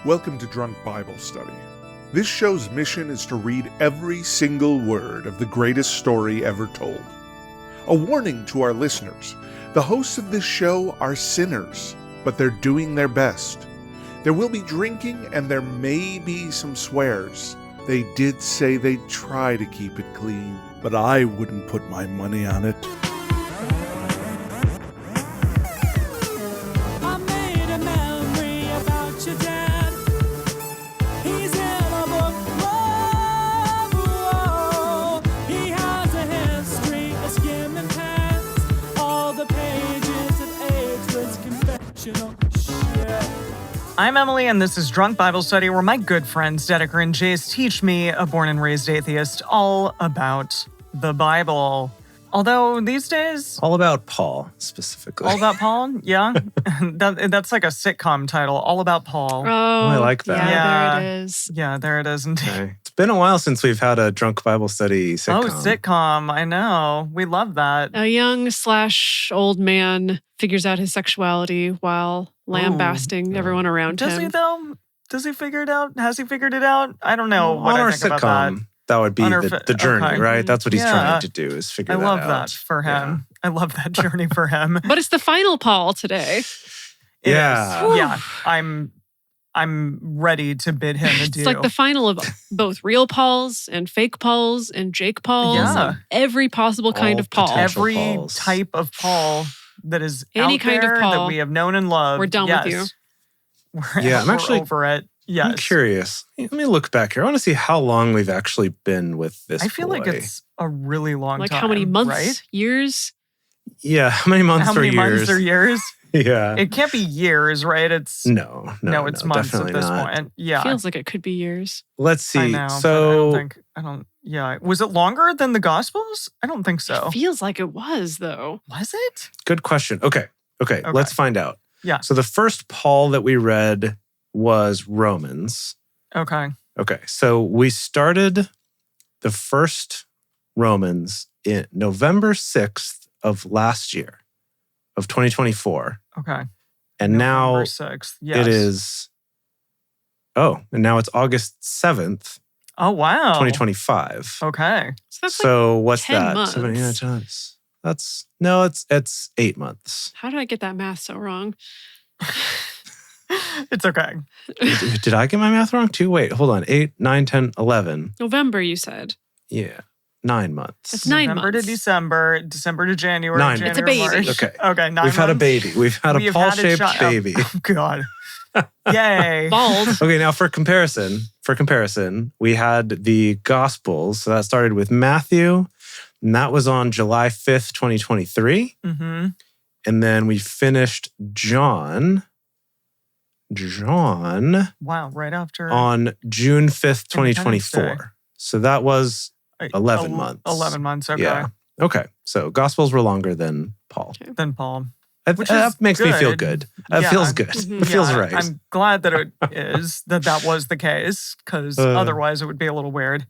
Welcome to Drunk Bible Study. This show's mission is to read every single word of the greatest story ever told. A warning to our listeners, the hosts of this show are sinners, but they're doing their best. There will be drinking and there may be some swears. They did say they'd try to keep it clean, but I wouldn't put my money on it. I'm Emily, and this is Drunk Bible Study, where my good friends Dedeker and Jace teach me, a born and raised atheist, all about the Bible. Although these days... All about Paul, specifically. All about Paul? Yeah? That's like a sitcom title, All About Paul. Oh, I like that. Yeah, there it is. Yeah, there it is. Okay. It's been a while since we've had a Drunk Bible Study sitcom. Oh, sitcom. I know. We love that. A young/old man figures out his sexuality while lambasting everyone around him. Does he, though? Does he figure it out? Has he figured it out? I don't know what On I our think sitcom, about that. that would be the journey, okay. right? That's what he's Yeah. trying to do, is figure that out. I love that for him. Yeah. I love that journey for him. But it's the final Paul today. Yeah. Yeah. I'm ready to bid him adieu. It's like the final of both real Pauls and fake Pauls and Jake Pauls. Yeah. And every possible kind of Paul. potential Every Pauls. type of Paul that is Any out kind of there Paul. that we have known and loved. We're done with you. I'm actually over it. Yes. I'm curious. Let me look back here. I want to see how long we've actually been with this I feel boy. like it's a really long Like time. how many months, right? years? Yeah, how many months How or many years? months or years? Yeah. It can't be years, right? It's No, it's months at definitely this not. point. Yeah. Feels like it could be years. Let's see. I know. So Yeah. Was it longer than the Gospels? I don't think so. It feels like it was, though. Was it? good question. Okay, let's find out. Yeah. So the first Paul that we read was Romans. Okay. Okay, so we started the first Romans in November 6th of last year, of 2024. Okay. And now November 6th. Yes. it is, and now it's August 7th, Oh, wow. 2025. Okay. So that's So what's 10 that? months. 7, 8, it's 8 months. how did I get that math so wrong? It's okay. Did I get my math wrong too? Wait, hold on. 8, 9, 10, 11. November, you said. Yeah, 9 months. It's 9 November months. to December, December to January. 9 January, It's a baby. March. Okay. Okay, 9 We've had a months. baby. We've had We a have had a Paul-shaped child. baby. Oh, God. Yay. Bald. Okay, now for comparison, we had the Gospels. So that started with Matthew, and that was on July 5th, 2023. Mm-hmm. And then we finished John Wow, right after. on June 5th, Independence 2024. So that was 11 months. 11 months, okay. Yeah. Okay, so Gospels were longer than Paul. Then Paul. That Which that is makes me feel good. good. That Yeah. feels good. Mhm. It feels Yeah, right. I'm glad that it is, that was the case, because otherwise it would be a little weird.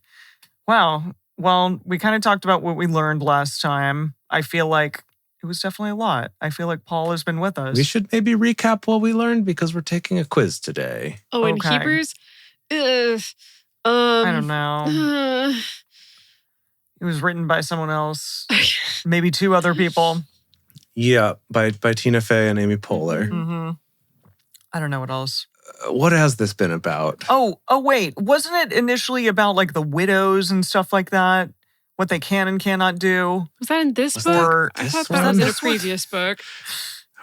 Wow. Well, we kind of talked about what we learned last time. I feel like it was definitely a lot. I feel like Paul has been with us. We should maybe recap what we learned because we're taking a quiz today. Oh, in Okay. Hebrews? I don't know. uh, It was written by someone else, maybe 2 other people. Yeah, by Tina Fey and Amy Poehler. Mm-hmm. I don't know what else. What has this been about? Oh, wait. Wasn't it initially about like the widows and stuff like that? What they can and cannot do? was that in this Was book? Or I this thought one? that was in a This one? previous book.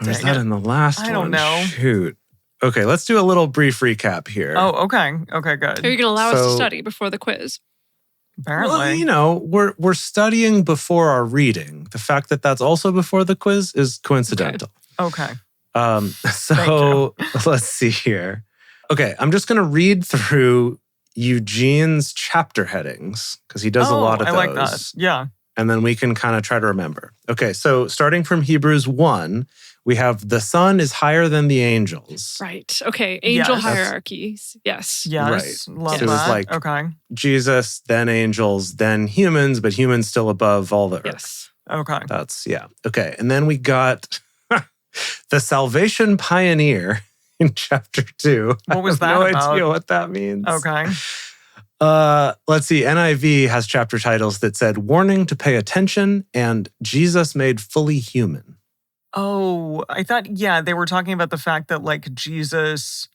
Or was Dang that it. in the last I one? don't know. Shoot. Okay, let's do a little brief recap here. Oh, okay. Okay, good. Are you going to allow us to So- study before the quiz? Apparently. Well, we're studying before our reading. The fact that that's also before the quiz is coincidental. Okay. So let's see here. Okay, I'm just going to read through Eugene's chapter headings because he does a lot of I those. like that. Yeah. And then we can kind of try to remember. Okay, so starting from Hebrews 1, we have the sun is higher than the angels. Right. Okay. Angel Yes. hierarchies. Yes. Yes. Love So it was that. like- Okay. Jesus, then angels, then humans, but humans still above all the earth. Yes. Okay. That's, yeah. Okay, and then we got the salvation pioneer in chapter 2. What was I have that no about? idea what that means. Okay. Let's see. NIV has chapter titles that said "Warning to Pay Attention" and "Jesus Made Fully Human." Oh, I thought, they were talking about the fact that like Jesus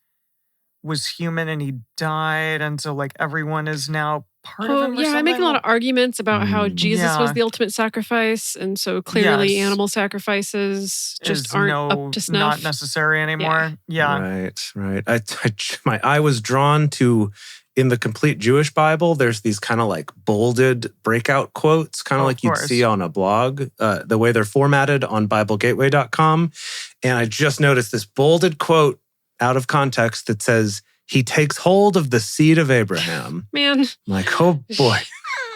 was human and he died. And so like everyone is now part of him or yeah, I make a something? lot of arguments about how Jesus was Yeah. the ultimate sacrifice, and so clearly Yes. animal sacrifices just Is aren't no, up to snuff. not necessary anymore. Yeah. Right. My eye was drawn to, in the Complete Jewish Bible, there's these kind of like bolded breakout quotes, kind of Oh, like of you'd course. see on a blog, the way they're formatted on BibleGateway.com. And I just noticed this bolded quote out of context that says, "He takes hold of the seed of Abraham." Man, I'm like, oh boy.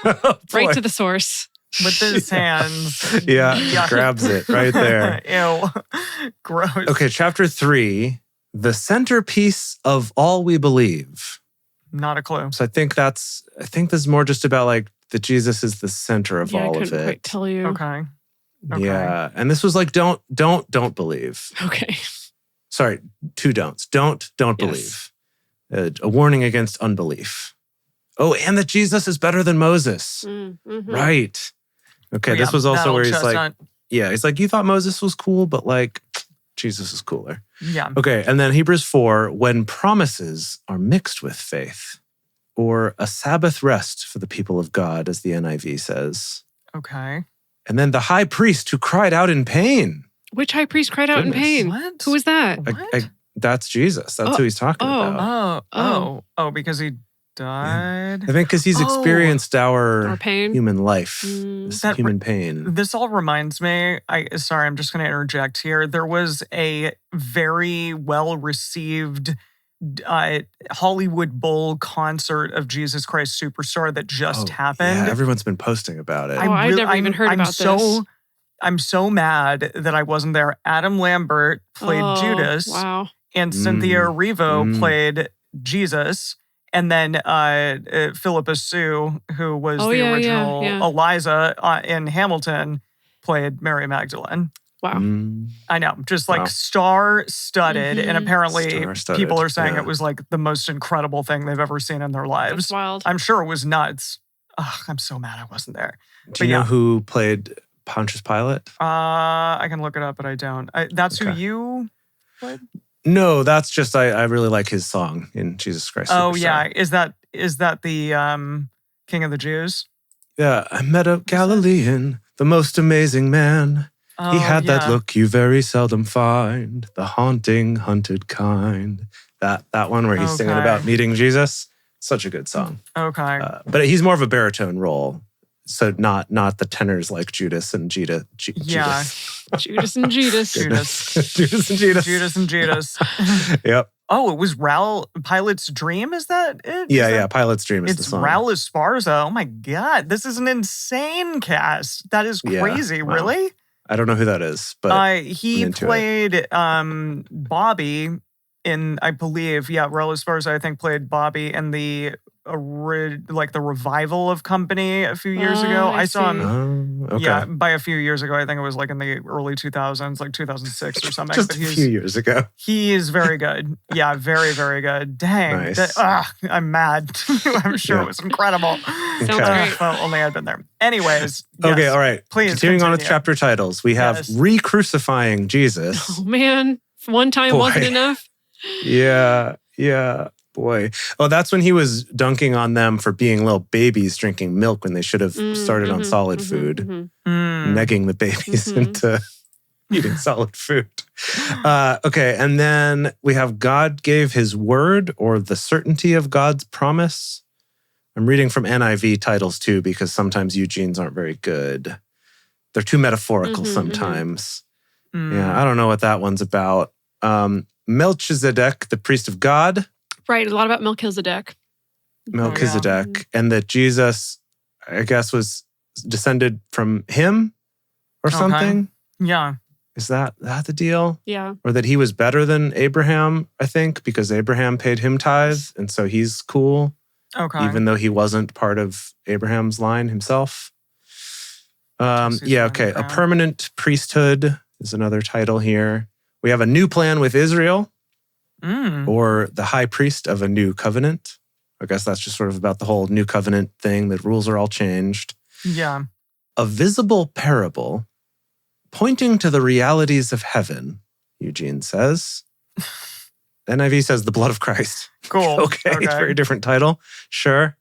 Oh, right boy. to the source. With his hands. Yeah, Yuck. grabs it right there. Ew. Gross. Okay, chapter 3, the centerpiece of all we believe. Not a clue. So I think this is more just about like that Jesus is the center of I all of couldn't quite it. tell you. Okay. Yeah. And this was like, don't believe. Okay. Sorry, 2 don'ts. Don't Yes. believe. A warning against unbelief. Oh, and that Jesus is better than Moses. Mm-hmm. Right. Okay, Yeah, this was also that where old he's like, chestnut. he's like, you thought Moses was cool, but like, Jesus is cooler. Yeah. Okay, and then Hebrews 4, when promises are mixed with faith, or a Sabbath rest for the people of God, as the NIV says. Okay. And then the high priest who cried out in pain. Which high priest cried out in Goodness. pain? What? Who was that? What? That's Jesus. That's who he's talking about. Because he died. I think because he's Oh. experienced Or our pain? human life, Mm. this That- human pain. This all reminds me, sorry, I'm just going to interject here. There was a very well-received Hollywood Bowl concert of Jesus Christ Superstar that just happened. Yeah, everyone's been posting about it. I've never even heard about this. I'm so mad that I wasn't there. Adam Lambert played Oh, Judas, Wow. and Cynthia Erivo Mm. played Jesus. And then Philippa Sue, who was Oh, the yeah, original yeah. Eliza in Hamilton, played Mary Magdalene. Wow. Mm. I know, just like Wow. star-studded. And Mhm. apparently Star-studded, people are saying yeah. it was like the most incredible thing they've ever seen in their lives. That's wild. I'm sure it was nuts. Ugh, I'm so mad I wasn't there. Do you know who played Pontius Pilate? I can look it up, but I don't. That's who Okay. you played? No, that's just I really like his song in Jesus Christ Oh, Superstar. yeah. Is that the King of the Jews? Yeah, I met a Galilean, the most amazing man. Oh, He had that yeah. look you very seldom find, the haunting, hunted kind. That one where he's singing Okay. about meeting Jesus. Such a good song. Okay. But he's more of a baritone role. So not the tenors like Judas and Yeah. Judas and Judas. Judas. Judas and Judas. Judas and Judas. Yep. Oh, it was Raul Pilate's Dream? Is that it? Yeah. Pilate's Dream is the It's song. Raul Esparza. Oh my God. This is an insane cast. That is Yeah, crazy. wow. Really? I don't know who that is, but He I'm into played Bobby in, I believe, Raul Esparza, I think, played Bobby in the revival of Company a few years ago. I I saw see. him. okay. Yeah, by a few years ago. I think it was like in the early 2000s, like 2006 or something. Just but a few years ago. he is very good. Yeah, very, very good. Dang. Nice. I'm mad. I'm sure Yeah. it was incredible. Sounds Okay. great. If only I'd been there. Anyways. Okay, yes, all right. Please Continuing on with continue. chapter titles, we have Yes. re-crucifying Jesus. Oh, man. One time Boy. wasn't enough. Yeah, boy. Oh, that's when he was dunking on them for being little babies drinking milk when they should have started on solid food, Mm. negging the babies Mhm. into eating solid food. Okay, and then we have God gave his word, or the certainty of God's promise. I'm reading from NIV titles too, because sometimes Eugene's aren't very good. They're too metaphorical Mhm, mhm. sometimes. Mm. Yeah, I don't know what that one's about. Melchizedek, the priest of God. Right. A lot about Melchizedek. Melchizedek, and that Jesus, I guess, was descended from him or Okay. something. Yeah. Is that the deal? Yeah. Or that he was better than Abraham, I think, because Abraham paid him tithe, and so he's cool, Okay. even though he wasn't part of Abraham's line himself. Guess he's not Okay. A Abraham. permanent priesthood is another title here. We have a new plan with Israel. or the high priest of a new covenant. I guess that's just sort of about the whole new covenant thing, that rules are all changed. Yeah. A visible parable pointing to the realities of heaven, Eugene says. NIV says the blood of Christ. Cool. Okay, very different title. Sure.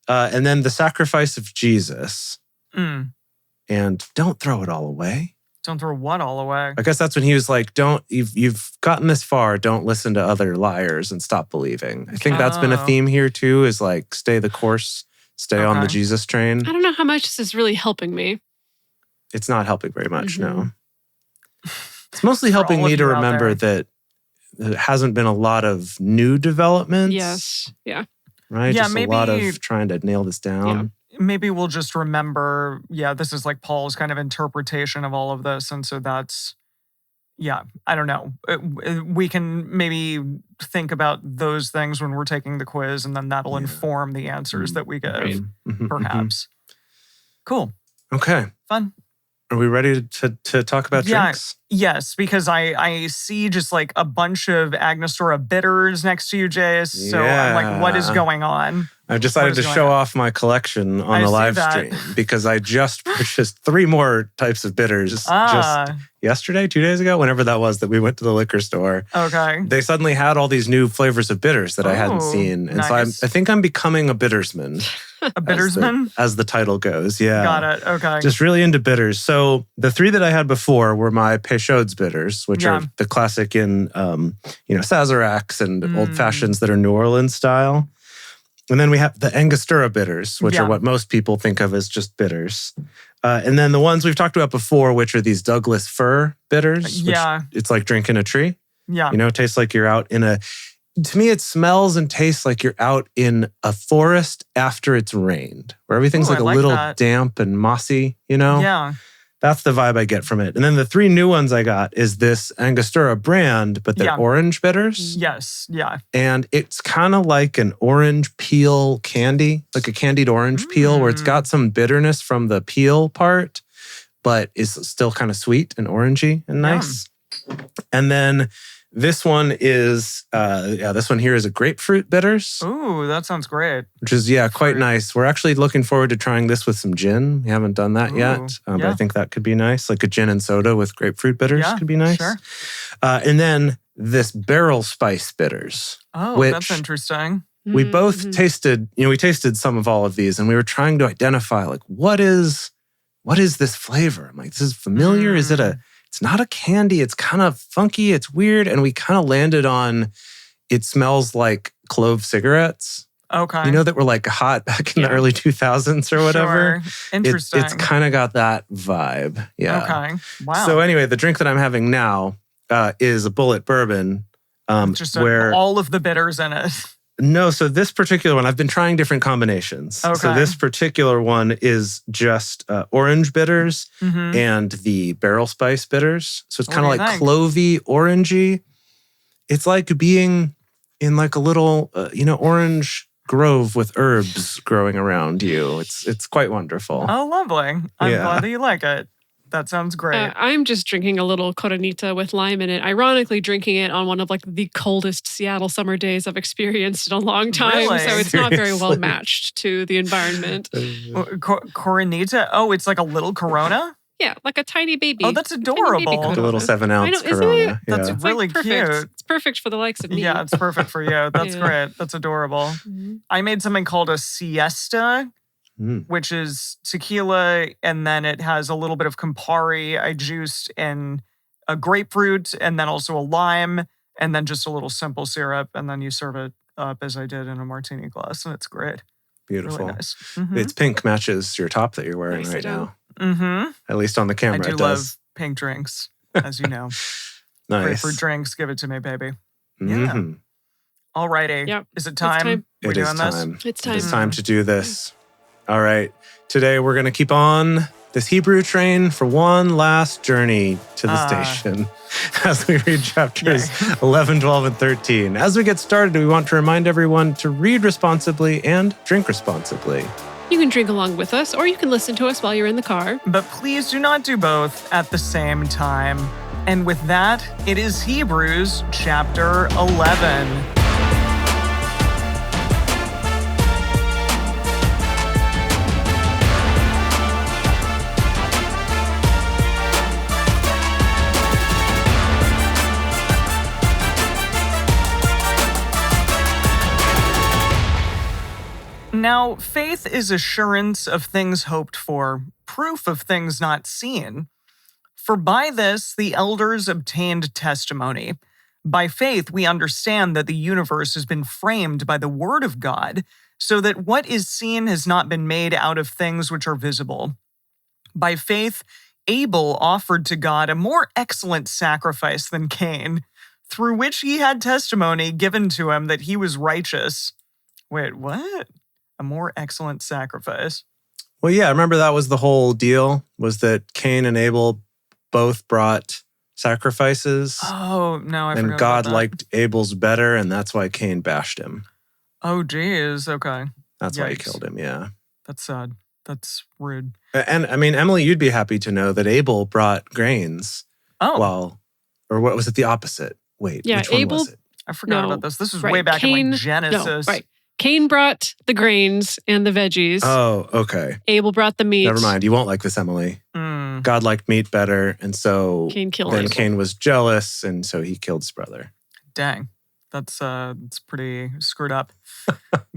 And then the sacrifice of Jesus. And don't throw it all away. Don't throw what all away? I guess that's when he was like, you've gotten this far, don't listen to other liars and stop believing. I think that's been a theme here too, is like, stay the course, stay on the Jesus train. I don't know how much this is really helping me. It's not helping very much, no. It's mostly helping me to remember that there hasn't been a lot of new developments. Yes, yeah. Right? Yeah, just maybe, a lot of trying to nail this down. Maybe we'll just remember, this is like Paul's kind of interpretation of all of this. And so that's, I don't know. We can maybe think about those things when we're taking the quiz, and then that'll inform the answers that we give, perhaps. Cool. Okay. Fun. Are we ready to talk about drinks? Yes, because I see just like a bunch of Angostura bitters next to you, Jace. So I'm like, what is going on? I've decided to show off my collection on the live stream because I just purchased 3 more types of bitters just yesterday, 2 days ago, whenever that was that we went to the liquor store. Okay. They suddenly had all these new flavors of bitters that I hadn't seen. And so I think I'm becoming a bittersman. A bittersman? As the title goes, yeah. Got it, okay. Just really into bitters. So the 3 that I had before were my Peychaud's bitters, which are the classic in, Sazeracs and old fashions that are New Orleans style. And then we have the Angostura bitters, which are what most people think of as just bitters. And then the ones we've talked about before, which are these Douglas fir bitters. Which it's like drinking a tree. Yeah. It tastes like you're out in to me, it smells and tastes like you're out in a forest after it's rained, where everything's like a little damp and mossy, Yeah. That's the vibe I get from it. And then the 3 new ones I got is this Angostura brand, but they're orange bitters. Yes, yeah. And it's kind of like an orange peel candy, like a candied orange peel, where it's got some bitterness from the peel part, but is still kind of sweet and orangey and nice. And then this one is, this one here is a grapefruit bitters. Ooh, that sounds great. Which is, quite nice. We're actually looking forward to trying this with some gin. We haven't done that yet, but I think that could be nice. Like a gin and soda with grapefruit bitters could be nice. Sure. And then this barrel spice bitters. Oh, that's interesting. We both tasted, we tasted some of all of these, and we were trying to identify, like, what is this flavor? I'm like, this is familiar. Is it it's not a candy. It's kind of funky. It's weird. And we kind of landed on, it smells like clove cigarettes. Okay. That were like hot back in the early 2000s or whatever. Sure. Interesting. It's kind of got that vibe. Yeah. Okay. Wow. So anyway, the drink that I'm having now is a Bullet bourbon. Just where all of the bitters in it. No, so this particular one, I've been trying different combinations. Okay. So this particular one is just orange bitters and the barrel spice bitters. So it's kind of like clovey, orangey. It's like being in like a little, orange grove with herbs growing around you. It's quite wonderful. Oh, lovely. I'm glad that you like it. That sounds great. I'm just drinking a little Coronita with lime in it. Ironically, drinking it on one of like the coldest Seattle summer days I've experienced in a long time. Really? So it's not very well matched to the environment. Coronita? Oh, it's like a little Corona? Yeah, like a tiny baby. Oh, that's adorable. Like a little 7-ounce Corona. That's Yeah. really perfect. cute. It's perfect for the likes of me. Yeah, it's perfect for you. That's great. That's adorable. I made something called a siesta, which is tequila, and then it has a little bit of Campari. I juiced in a grapefruit, and then also a lime, and then just a little simple syrup, and then you serve it up as I did in a martini glass, and it's great. Beautiful. Really nice. Its pink matches your top that you're wearing right now. At least on the camera, I do it love does. pink drinks, as you know. Nice. Grapefruit drinks, give it to me, baby. Yeah. Alrighty. Yep. Is it time? We're doing time. It's time. It's time to do this. All right. Today we're going to keep on this Hebrew train for one last journey to the station as we read chapters 11, 12, and 13. As we get started, we want to remind everyone to read responsibly and drink responsibly. You can drink along with us, or you can listen to us while you're in the car. But please do not do both at the same time. And with that, it is Hebrews chapter 11. Now, faith is assurance of things hoped for, proof of things not seen. For by this the elders obtained testimony. By faith we understand that the universe has been framed by the word of God, so that what is seen has not been made out of things which are visible. By faith Abel offered to God a more excellent sacrifice than Cain, through which he had testimony given to him that he was righteous. Wait, what? A more excellent sacrifice? Well, yeah, remember that was the whole deal, was that Cain and Abel both brought sacrifices. Oh, no, I forgot and God about that. liked Abel's better, and that's why Cain bashed him. Oh, geez. Okay. That's why he Yikes. killed him, yeah. That's sad. That's rude. And I mean, Emily, you'd be happy to know that Abel brought grains. Oh, Or what was it, the opposite? Wait, Yeah, which one Abel- was it? I forgot No. about this. This was Right, way back in Cain- like Genesis. No, right. Cain brought the grains and the veggies. Oh, okay. Abel brought the meat. Never mind. You won't like this, Emily. Mm. God liked meat better, and so Cain killed then Abel. Cain was jealous, and so he killed his brother. Dang. That's pretty screwed up.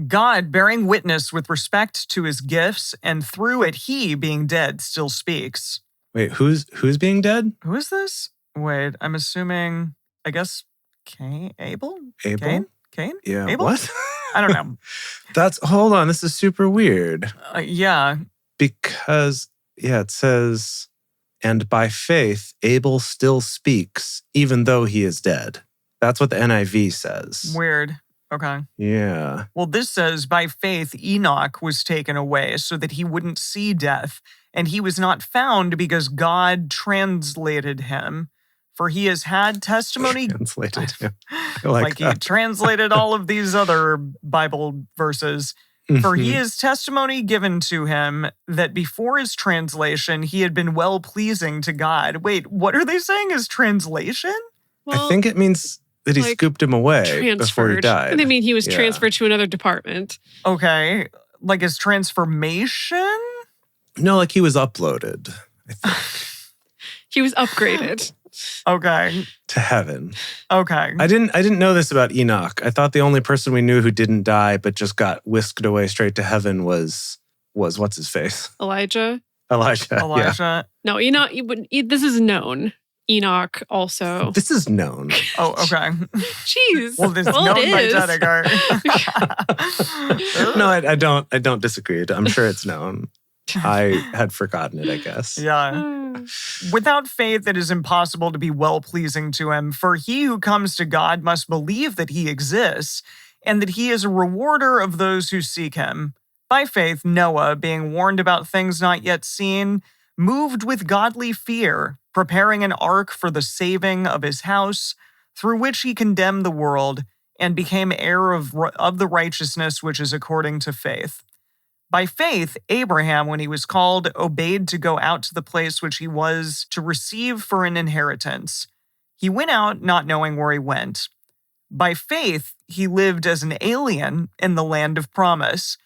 God, bearing witness with respect to his gifts, and through it he, being dead, still speaks. Wait, who's being dead? Who is this? Wait, I'm assuming, I guess, Cain? Abel? Abel? Cain? Yeah. Abel? What? I don't know. Hold on. This is super weird Yeah. because, it says, and by faith, Abel still speaks, even though he is dead. That's what the NIV says. Weird. Okay. Yeah. Well, this says, by faith, Enoch was taken away so that he wouldn't see death, and he was not found because God translated him. For he has had testimony. Translated. Yeah. Like he that. translated all of these other Bible verses. For he is testimony given to him that before his translation, he had been well-pleasing to God. Wait, what are they saying is translation? I think it means that he like, scooped him away transferred. before he died. And they mean he was Yeah. transferred to another department. Okay. Like his transformation? No, like he was uploaded, I think, He was upgraded. Okay. to heaven. Okay. I didn't know this about Enoch. I thought the only person we knew who didn't die but just got whisked away straight to heaven was what's his face? Elijah. Elijah. Yeah. Elijah. No, Enoch. This is known. Enoch also. This is known. Oh, okay. Jeez. Well, this is Well, known it by is. Dedeker. No, I don't disagree. I'm sure it's known. I had forgotten it, I guess. Yeah. Without faith, it is impossible to be well-pleasing to him, for he who comes to God must believe that he exists, and that he is a rewarder of those who seek him. By faith, Noah, being warned about things not yet seen, moved with godly fear, preparing an ark for the saving of his house, through which he condemned the world, and became heir of the righteousness which is according to faith. By faith, Abraham, when he was called, obeyed to go out to the place which he was to receive for an inheritance. He went out not knowing where he went. By faith, he lived as an alien in the land of promise,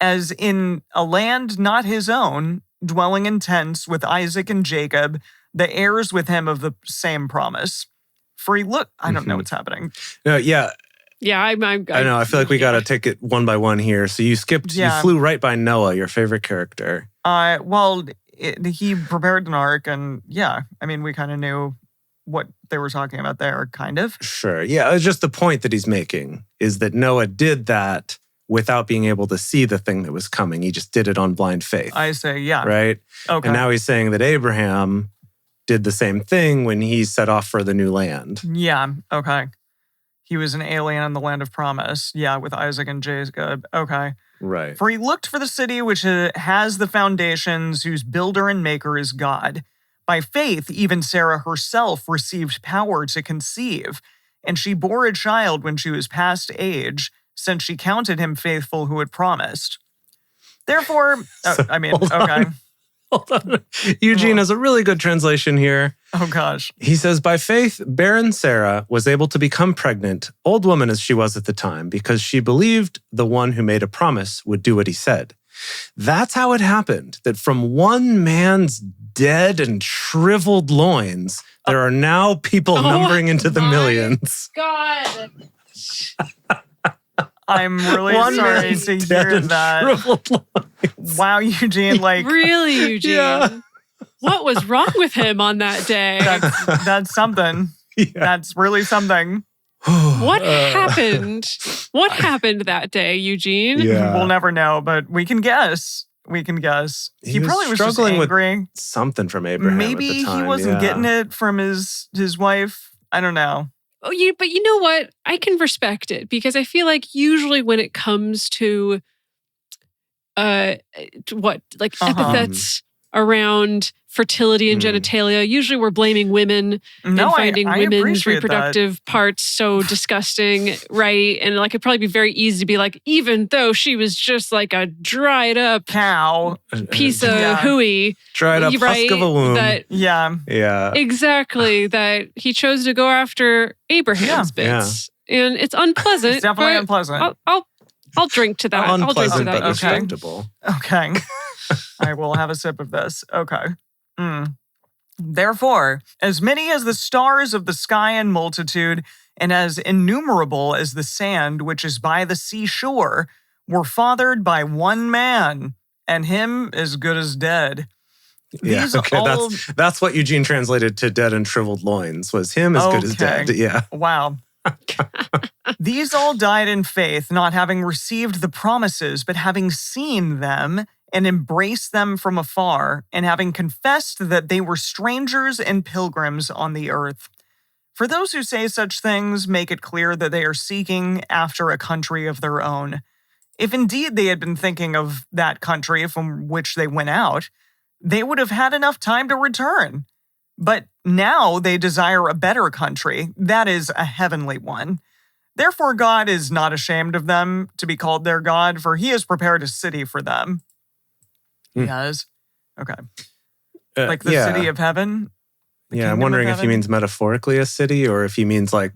as in a land not his own, dwelling in tents with Isaac and Jacob, the heirs with him of the same promise. For he looked, I don't know what's happening. No, yeah. Yeah, I know. I feel like we got to take it one by one here. So you Yeah. you flew right by Noah, your favorite character. He prepared an ark, and yeah, I mean, we kind of knew what they were talking about there, kind of. Sure. Yeah, it's just the point that he's making is that Noah did that without being able to see the thing that was coming. He just did it on blind faith. I say, yeah. Right? Okay. And now he's saying that Abraham did the same thing when he set off for the new land. Yeah, okay. He was an alien in the land of promise. Yeah, with Isaac and Jacob. Okay. Right. For he looked for the city which has the foundations, whose builder and maker is God. By faith, even Sarah herself received power to conceive, and she bore a child when she was past age, since she counted him faithful who had promised. Therefore, Hold okay. on. Hold on. Eugene has a really good translation here. Oh, gosh. He says, by faith, barren Sarah was able to become pregnant, old woman as she was at the time, because she believed the one who made a promise would do what he said. That's how it happened, that from one man's dead and shriveled loins, there are now people numbering into the millions. God. I'm really sorry to hear that. Wow, Eugene, like... Really, Eugene? Yeah. What was wrong with him on that day? That's something. Yeah. That's really something. What happened? What happened that day, Eugene? Yeah. We'll never know, but we can guess. We can guess. He probably was just struggling angry. with something from Abraham Maybe at the time. he wasn't getting it from his wife. I don't know. Oh, but you know what? I can respect it because I feel like usually when it comes to epithets around fertility and genitalia, usually we're blaming women and finding I women's appreciate reproductive parts so disgusting, right? And like it'd probably be very easy to be like, even though she was just like a dried up cow piece of hooey, dried up husk of a womb. Yeah. Exactly. That he chose to go after Abraham's bits. And it's unpleasant. It's definitely unpleasant. I'll drink to that. Unpleasant, I'll drink to that. but respectable. Okay. I will have a sip of this. Okay. Therefore, as many as the stars of the sky in multitude, and as innumerable as the sand which is by the seashore, were fathered by one man, and him as good as dead. Yeah, that's what Eugene translated to dead and shriveled loins, was him as good as dead. Yeah. Wow. These all died in faith, not having received the promises, but having seen them and embraced them from afar, and having confessed that they were strangers and pilgrims on the earth. For those who say such things make it clear that they are seeking after a country of their own. If indeed they had been thinking of that country from which they went out, they would have had enough time to return. But now they desire a better country, that is, a heavenly one. Therefore God is not ashamed of them to be called their God, for he has prepared a city for them. He has? Okay. Like the city of heaven? Yeah, I'm wondering if he means metaphorically a city, or if he means like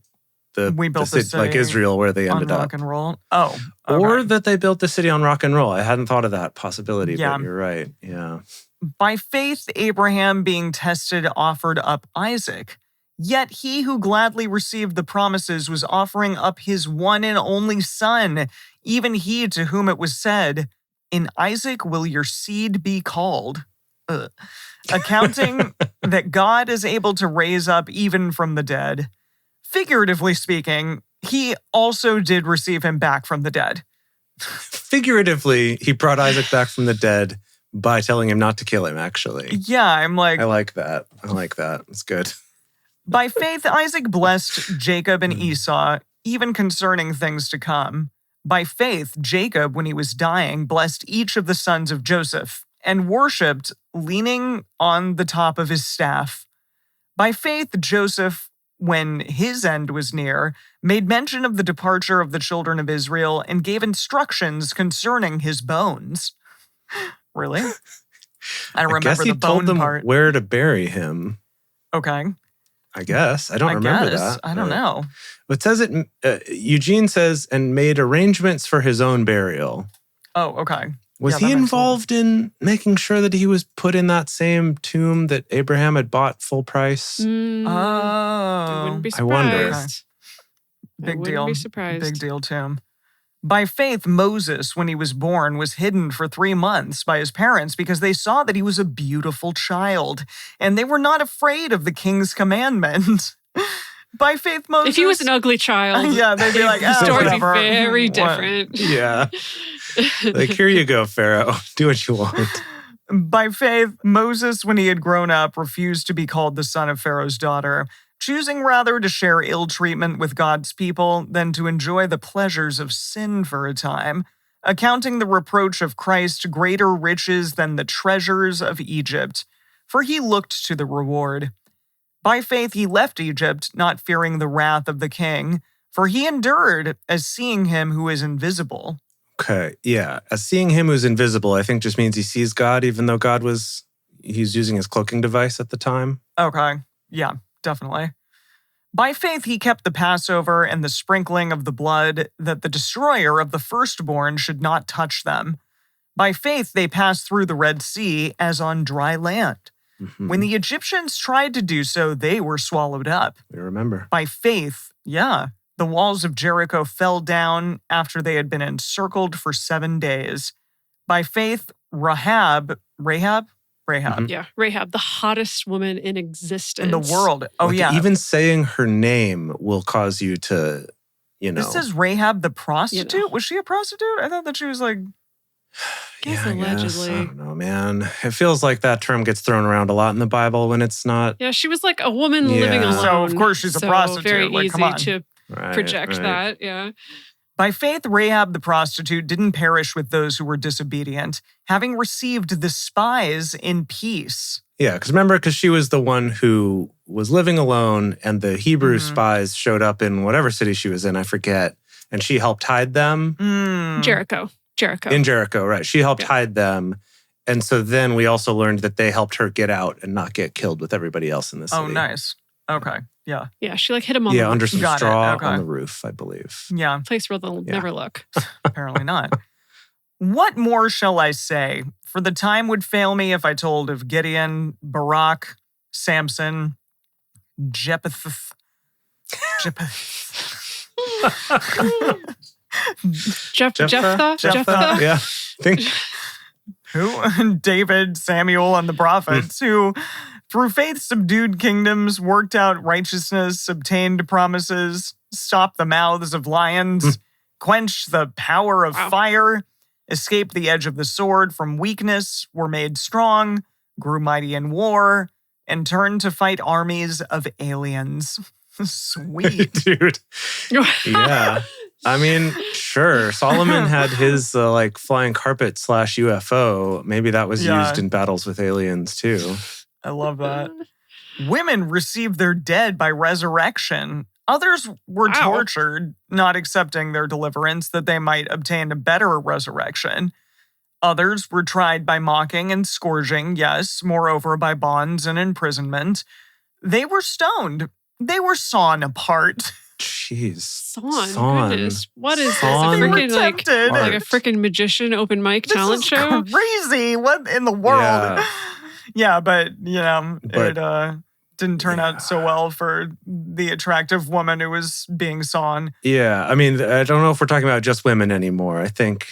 we built the city like Israel, where they ended on up. Rock and roll. Oh. Okay. Or that they built the city on rock and roll. I hadn't thought of that possibility, but you're right. Yeah. By faith, Abraham, being tested, offered up Isaac. Yet he who gladly received the promises was offering up his one and only son, even he to whom it was said, in Isaac will your seed be called. Accounting that God is able to raise up even from the dead. Figuratively speaking, he also did receive him back from the dead. Figuratively, he brought Isaac back from the dead by telling him not to kill him, actually. Yeah, I'm like... I like that. It's good. By faith, Isaac blessed Jacob and Esau, even concerning things to come. By faith, Jacob, when he was dying, blessed each of the sons of Joseph, and worshipped, leaning on the top of his staff. By faith, Joseph, when his end was near, made mention of the departure of the children of Israel and gave instructions concerning his bones. Really? I don't remember the bone told them part. Where to bury him. Okay. I guess. I don't remember that. I don't know. It says Eugene says, and made arrangements for his own burial. Oh, okay. Was he involved in making sure that he was put in that same tomb that Abraham had bought full price? I wouldn't be surprised. I wonder. Okay. Big deal. Be surprised. Big deal, Tim. By faith, Moses, when he was born, was hidden for 3 months by his parents because they saw that he was a beautiful child, and they were not afraid of the king's commandment. By faith, Moses... If he was an ugly child, yeah, they'd be like, the story would be whatever. very different. Yeah. Like, here you go, Pharaoh. Do what you want. By faith, Moses, when he had grown up, refused to be called the son of Pharaoh's daughter, choosing rather to share ill treatment with God's people than to enjoy the pleasures of sin for a time, accounting the reproach of Christ greater riches than the treasures of Egypt, for he looked to the reward. By faith he left Egypt, not fearing the wrath of the king, for he endured as seeing him who is invisible. Okay, yeah. As seeing him who's invisible, I think just means he sees God even though God was he's using his cloaking device at the time. Okay. Yeah, definitely. By faith, he kept the Passover and the sprinkling of the blood, that the destroyer of the firstborn should not touch them. By faith, they passed through the Red Sea as on dry land. Mhm. When the Egyptians tried to do so, they were swallowed up. We remember. By faith, the walls of Jericho fell down after they had been encircled for 7 days. By faith, Rahab, Mhm. Yeah, Rahab, the hottest woman in existence. in the world. Oh, Like, yeah. Even saying her name will cause you to, This is Rahab the prostitute? You know. Was she a prostitute? I thought that she was like, Guess I allegedly. don't know, man. It feels like that term gets thrown around a lot in the Bible when it's not. Yeah, she was like a woman living Yeah. alone. So, of course, she's a prostitute. Very Like, easy come on. to Right, project right. that. Yeah. by faith, Rahab the prostitute didn't perish with those who were disobedient, having received the spies in peace. Yeah, because she was the one who was living alone, and the Hebrew Mhm. spies showed up in whatever city she was in, I forget, and she helped hide them Jericho. in Jericho, right? She helped Yeah. hide them. And so then we also learned that they helped her get out and not get killed with everybody else in the city. Oh, nice. Okay. Yeah. Yeah, she like hit him on Yeah, the under roof. some Got it, straw okay. on the roof, I believe. Yeah. Place where they'll Yeah. never look. Apparently not. What more shall I say? For the time would fail me if I told of Gideon, Barak, Samson, Jephthah. Jephthah? Jephthah? Yeah. Think Who? David, Samuel, and the prophets, who through faith subdued kingdoms, worked out righteousness, obtained promises, stopped the mouths of lions, quenched the power of Wow. fire, escaped the edge of the sword, from weakness were made strong, grew mighty in war, and turned to fight armies of aliens. Sweet. dude. Yeah. I mean, sure. Solomon had his like flying carpet / UFO. Maybe that was Yeah. used in battles with aliens too. I love that. Women received their dead by resurrection. Others were Wow. tortured, not accepting their deliverance that they might obtain a better resurrection. Others were tried by mocking and scourging, yes, moreover by bonds and imprisonment. They were stoned. They were sawn apart. Jeez. Sawn. Goodness. What is Sawn. They were this? A freaking tempted. like a freaking magician open mic This talent is show? crazy. What in the world? Yeah. Yeah, but But- it didn't turn out so well for the attractive woman who was being sawn. Yeah. I mean, I don't know if we're talking about just women anymore. I think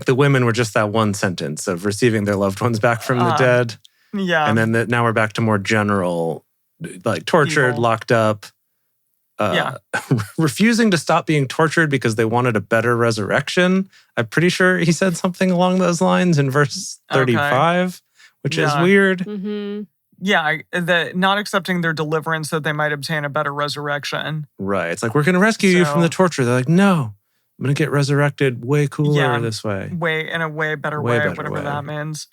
the women were just that one sentence of receiving their loved ones back from the dead. Yeah. And then now we're back to more general, like tortured, Evil. locked up, Yeah. refusing to stop being tortured because they wanted a better resurrection. I'm pretty sure he said something along those lines in verse 35, which is Yeah. weird. Mm-hmm. Yeah, the not accepting their deliverance that they might obtain a better resurrection. Right. It's like, we're going to rescue you from So- the torture. They're like, no, I'm going to get resurrected way cooler Yeah. this way. In a way better Way way, better whatever way. that means.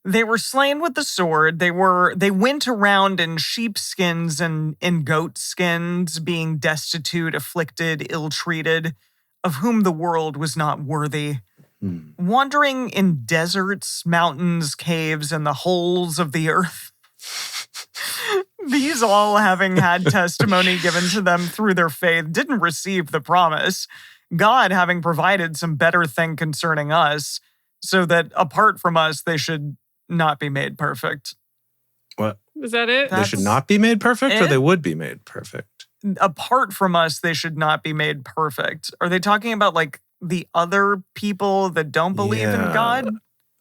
They were slain with the sword. They went around in sheepskins and in goat skins, being destitute, afflicted, ill-treated, of whom the world was not worthy. Hmm. Wandering in deserts, mountains, caves, and the holes of the earth. These all, having had testimony given to them through their faith, didn't receive the promise. God having provided some better thing concerning us, so that apart from us, they should not be made perfect. What? Is that it? They That's should not be made perfect, or it? they would be made perfect? Apart from us, they should not be made perfect. Are they talking about like the other people that don't believe in Yeah. God?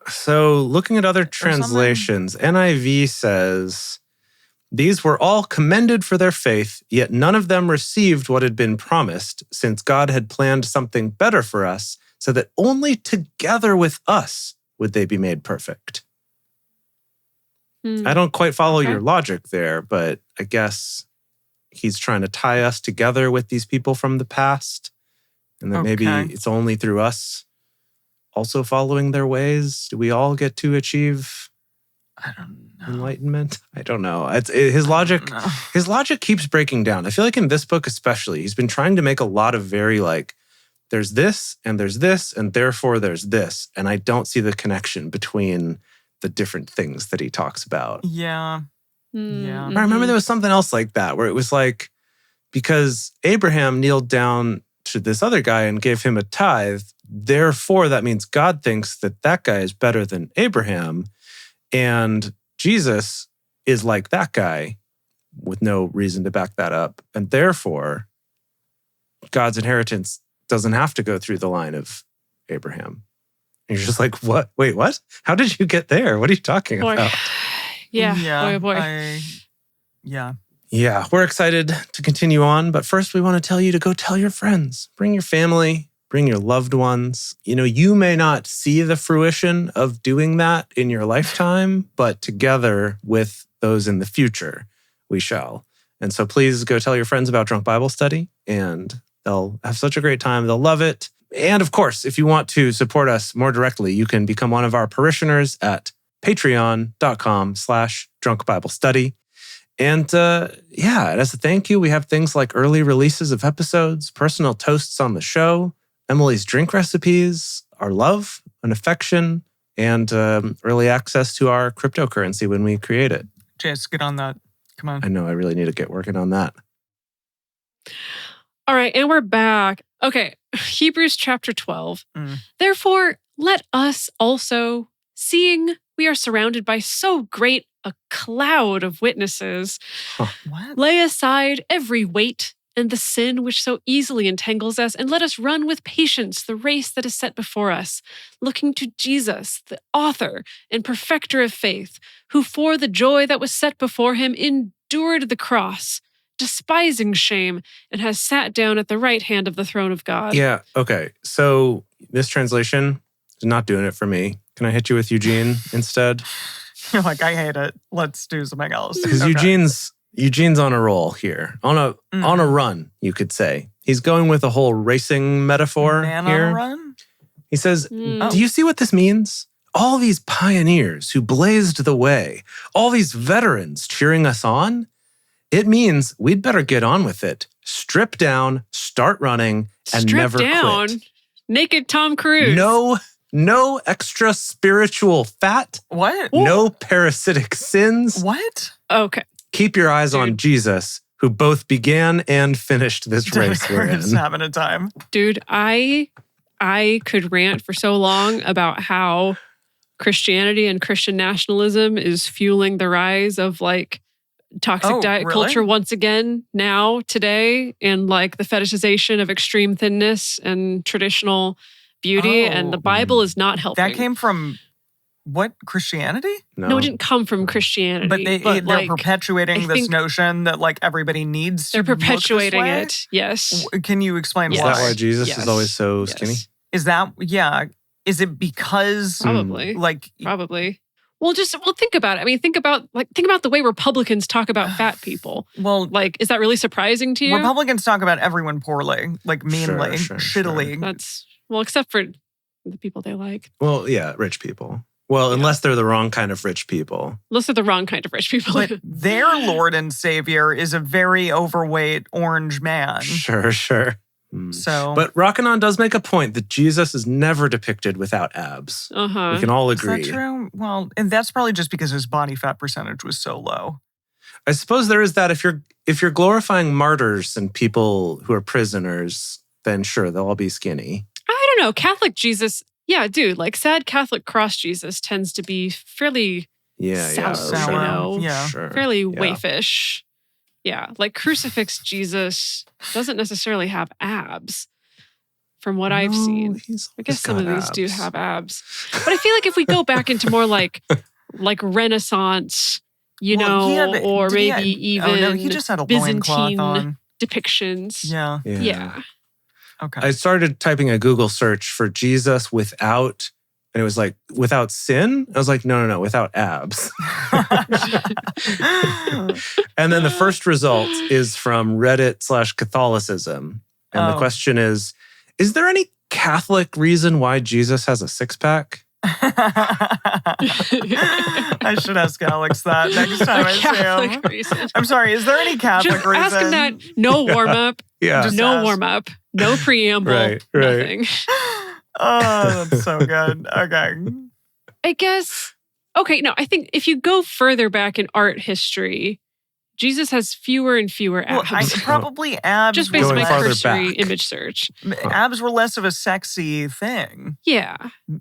So, looking at other something? translations, NIV says, these were all commended for their faith, yet none of them received what had been promised, since God had planned something better for us, so that only together with us would they be made perfect. Hmm. I don't quite follow Okay. your logic there, but I guess he's trying to tie us together with these people from the past, and that maybe Okay. it's only through us also following their ways do we all get to achieve I don't know. enlightenment. I don't know. His logic. No. His logic keeps breaking down. I feel like in this book especially, he's been trying to make a lot of very like, there's this and there's this and therefore there's this, and I don't see the connection between the different things that he talks about. Yeah. Yeah. I remember there was something else like that where it was like, because Abraham kneeled down to this other guy and gave him a tithe, therefore that means God thinks that that guy is better than Abraham. And Jesus is like that guy with no reason to back that up. And therefore, God's inheritance doesn't have to go through the line of Abraham. And you're just like, what? Wait, what? How did you get there? What are you talking about? Yeah. Boy. Yeah. Yeah, we're excited to continue on. But first, we want to tell you to go tell your friends. Bring your family, bring your loved ones. You know, you may not see the fruition of doing that in your lifetime, but together with those in the future, we shall. And so please go tell your friends about Drunk Bible Study, and they'll have such a great time. They'll love it. And of course, if you want to support us more directly, you can become one of our parishioners at patreon.com/drunkbiblestudy. And as a thank you, we have things like early releases of episodes, personal toasts on the show, Emily's drink recipes, our love and affection, and early access to our cryptocurrency when we create it. Jess, get on that. Come on. I know I really need to get working on that. All right, and we're back. Okay, Hebrews chapter 12. Therefore, let us also, seeing we are surrounded by so great a cloud of witnesses, lay aside every weight and the sin which so easily entangles us, and let us run with patience the race that is set before us, looking to Jesus, the author and perfecter of faith, who for the joy that was set before him endured the cross, despising shame, and has sat down at the right hand of the throne of God. Yeah, okay. So this translation is not doing it for me. Can I hit you with Eugene instead? You're like, I hate it. Let's do something else. Because Eugene's on a roll here. On a run, you could say. He's going with a whole racing metaphor Man here. on a run? He says, do you see what this means? All these pioneers who blazed the way, all these veterans cheering us on, it means we'd better get on with it. Strip down, start running, and never quit. Naked Tom Cruise. No extra spiritual fat. What? No parasitic sins. What? Okay. Keep your eyes on Jesus, who both began and finished this race we're in. Having a time. Dude, I could rant for so long about how Christianity and Christian nationalism is fueling the rise of like toxic diet culture once again now, today, and like the fetishization of extreme thinness and traditional beauty, and the Bible is not helping. That came from what? Christianity? No, it didn't come from Christianity. But they're perpetuating this notion that like everybody needs to look this perpetuating way? it. Yes. Can you explain why? Is that why Jesus is always so skinny? Is that, is it because probably. Well, think about it. I mean, think about the way Republicans talk about fat people. Well, like, is that really surprising to you? Republicans talk about everyone poorly, like meanly, shittily. Sure. That's except for the people they like. Well, yeah, rich people. Well, unless they're the wrong kind of rich people. Unless they're the wrong kind of rich people. But their Lord and Savior is a very overweight orange man. Sure. So, but Rockanon does make a point that Jesus is never depicted without abs. We can all agree. Is that true? Well, and that's probably just because his body fat percentage was so low. I suppose there is that. If you're glorifying martyrs and people who are prisoners, then sure, they'll all be skinny. I don't know. Catholic Jesus, like sad Catholic cross Jesus tends to be fairly sour, fairly waifish. Yeah, like crucifix Jesus doesn't necessarily have abs from what I've seen. I guess some of these do have abs. But I feel like if we go back into more like Renaissance, or maybe even he just had a Byzantine on. Depictions. Yeah. Okay. I started typing a Google search for Jesus without, and it was like, without sin? I was like, no, without abs. And then the first result is from Reddit/Catholicism. And the question is there any Catholic reason why Jesus has a six-pack? I should ask Alex that next time I see him. Reason. I'm sorry, is there any Catholic reason? Ask him that. No warm-up. No warm-up. No preamble. Right. Nothing. Oh, that's so good. Okay. I guess Okay, no, I think if you go further back in art history, Jesus has fewer and fewer Well, abs. probably abs Just were based on Going my farther cursory back. image search. abs were less of a sexy thing. Yeah.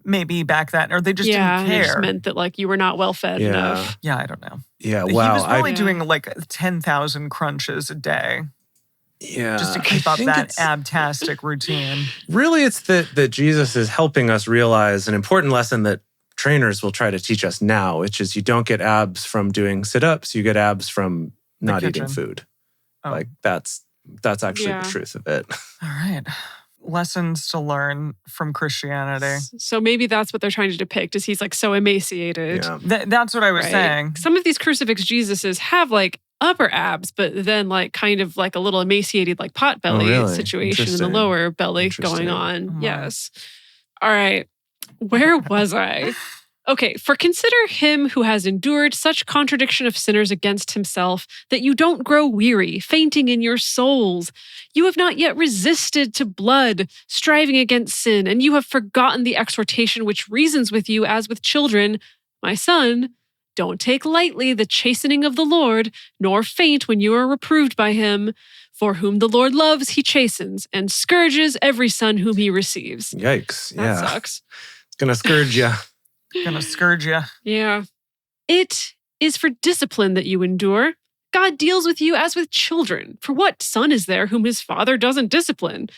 Maybe back then, or they just yeah, didn't and it care. just meant that like you were not well fed Yeah. enough. Yeah, I don't know. Yeah, He wow. was probably Yeah. doing like 10,000 crunches a day just to I keep up think that it's- abtastic routine. Really, it's that Jesus is helping us realize an important lesson that trainers will try to teach us now, which is you don't get abs from doing sit-ups, you get abs from not eating kitchen. food. Oh. Like that's actually Yeah. the truth of it. All right. Lessons to learn from Christianity. So maybe that's what they're trying to depict is he's like so emaciated. Yeah. That's what I was right? saying. Some of these crucifix Jesuses have like upper abs, but then like kind of like a little emaciated like pot belly really? situation in the Interesting. lower belly Interesting. going on. Wow. Yes. All right. Where was I? Okay, for consider him who has endured such contradiction of sinners against himself that you don't grow weary, fainting in your souls. You have not yet resisted to blood, striving against sin, and you have forgotten the exhortation which reasons with you as with children. My son, don't take lightly the chastening of the Lord, nor faint when you are reproved by him. For whom the Lord loves, he chastens, and scourges every son whom he receives. Yikes. That Yeah. sucks. It's gonna scourge you. Gonna scourge you. Yeah. It is for discipline that you endure. God deals with you as with children. For what son is there whom his father doesn't discipline?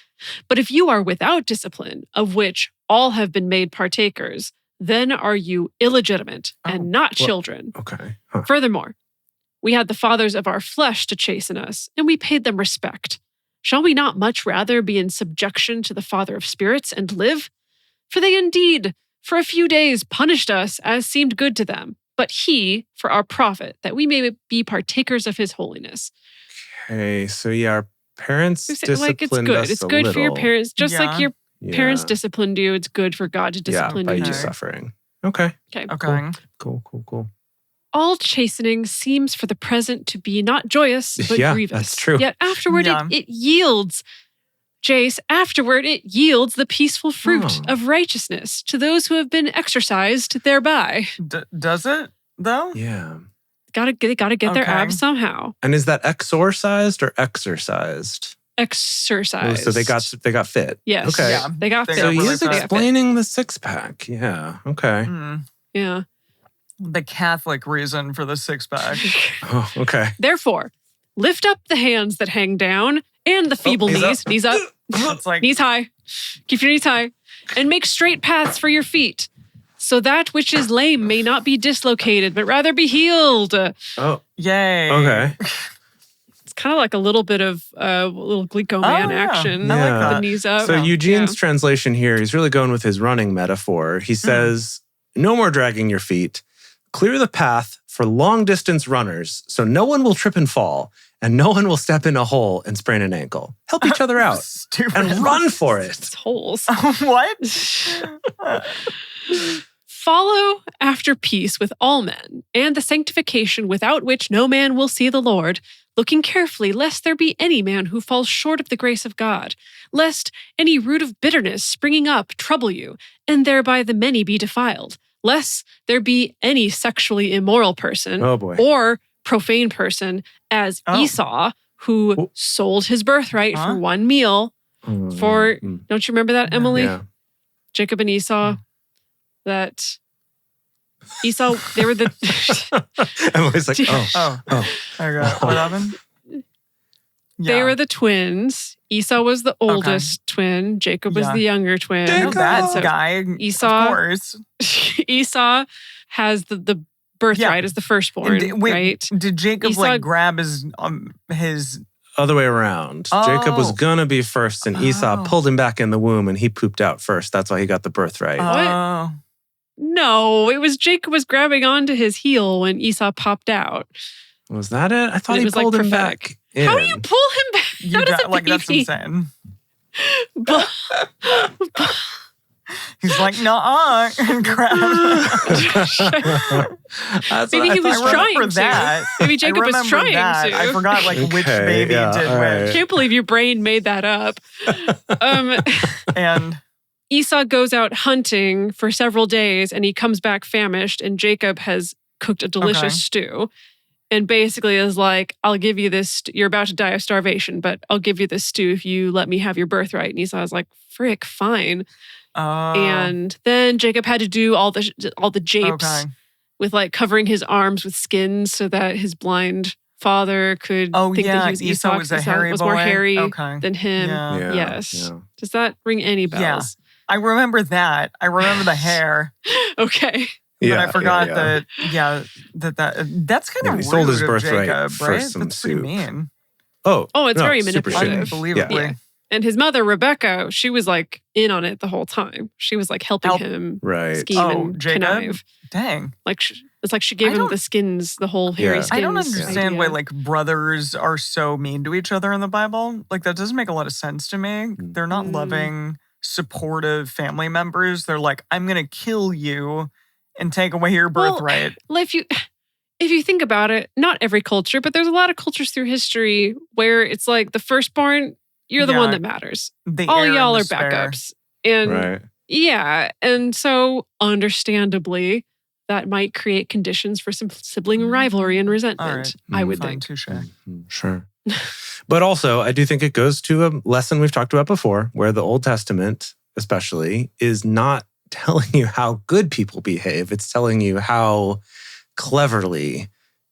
But if you are without discipline, of which all have been made partakers, then are you illegitimate and not well- children. Okay. Huh. Furthermore, we had the fathers of our flesh to chasten us, and we paid them respect. Shall we not much rather be in subjection to the Father of spirits and live? For they indeed, for a few days, punished us as seemed good to them, but he for our profit, that we may be partakers of his holiness. Okay. So yeah, our parents disciplined Like it's good. us It's a good for your little. parents. Just Yeah. like your Yeah. parents disciplined you, it's good for God to discipline by you. you Okay. suffering. Okay. Okay. Okay. Cool. All chastening seems for the present to be not joyous, but Yeah, grievous. that's true. Yet afterward Yeah. it yields, Jace, afterward it yields the peaceful fruit Oh. of righteousness to those who have been exercised thereby. Does it though? Yeah. They gotta get their Okay. abs somehow. And is that exorcised or exercised? Exercise. Oh, so they got fit. Yes. Okay. Yeah. They got They fit. So got really he's fit. explaining the six-pack. Yeah. Okay. Mm. Yeah. The Catholic reason for the six-pack. Oh, okay. Therefore, lift up the hands that hang down and the feeble knees knees. up. Knees up. It's like Knees high. Keep your knees high. And make straight paths for your feet, so that which is lame may not be dislocated, but rather be healed. Oh, yay. okay. It's kind of like a little bit of little Glico Man yeah. action. I like Yeah. that. The knees up. So Yeah. Eugene's translation here, he's really going with his running metaphor. He says, no more dragging your feet. Clear the path for long-distance runners so no one will trip and fall, and no one will step in a hole and sprain an ankle. Help each other out Stupid. and run for it. It's holes. What? Follow after peace with all men, and the sanctification without which no man will see the Lord, looking carefully lest there be any man who falls short of the grace of God, lest any root of bitterness springing up trouble you, and thereby the many be defiled, lest there be any sexually immoral person Oh boy. or profane person, as Oh. Esau, who Oh. sold his birthright Huh? for one meal. For- Don't you remember that, Emily? Yeah. Jacob and Esau. That Esau, they were the Emily's like, oh. Oh. Oh. Okay. What happened? they were the twins. Esau was the Okay. oldest twin. Jacob was Yeah. the younger twin. I know that So guy. Esau- Of course. Esau has the birthright Yeah. as the firstborn, Wait, right? did Jacob Esau- like grab his Other way around. Jacob was Oh. gonna be first, and Esau Oh. pulled him back in the womb, and he pooped out first. That's why he got the birthright. Oh. No, it was Jacob was grabbing onto his heel when Esau popped out. Was that it? I thought It he was, like, pulled him prophetic. back in. How do you pull him back? You How does got, a like that's baby- insane. But- He's like, nah, and grabbed. That's Maybe what he I was thought. trying remember to. that. Maybe Jacob I was remember trying that. to. I forgot like which Okay, baby yeah, did all right. which. I can't believe your brain made that up. And Esau goes out hunting for several days and he comes back famished, and Jacob has cooked a delicious stew and basically is like, I'll give you this. You're about to die of starvation, but I'll give you this stew if you let me have your birthright. And Esau's like, frick, fine. And then Jacob had to do all the japes with like covering his arms with skins so that his blind father could think that he was Esau was a hairy was boy. more hairy than him. Yeah. Yes. Yeah. Does that ring any bells? Yeah. I remember that. I remember the hair. Okay. But I forgot that that's kind of rude he sold his of birthright Jacob, for right? some That's pretty soup. mean. Oh, it's very super manipulative. shady. Unbelievably. Yeah. And his mother, Rebecca, she was like in on it the whole time. She was like helping him scheme and Jacob? connive. Dang. Like it's like she gave him the skins, the whole hairy skins. I don't understand why idea. like brothers are so mean to each other in the Bible. Like that doesn't make a lot of sense to me. They're not loving, supportive family members. They're like, I'm gonna kill you and take away your birthright. Well, if you think about it, not every culture, but there's a lot of cultures through history where it's like the firstborn, you're the one that matters. All y'all are backups. And and so understandably, that might create conditions for some sibling rivalry and resentment, I would think. Touche. Sure. But also, I do think it goes to a lesson we've talked about before, where the Old Testament, especially, is not telling you how good people behave. It's telling you how cleverly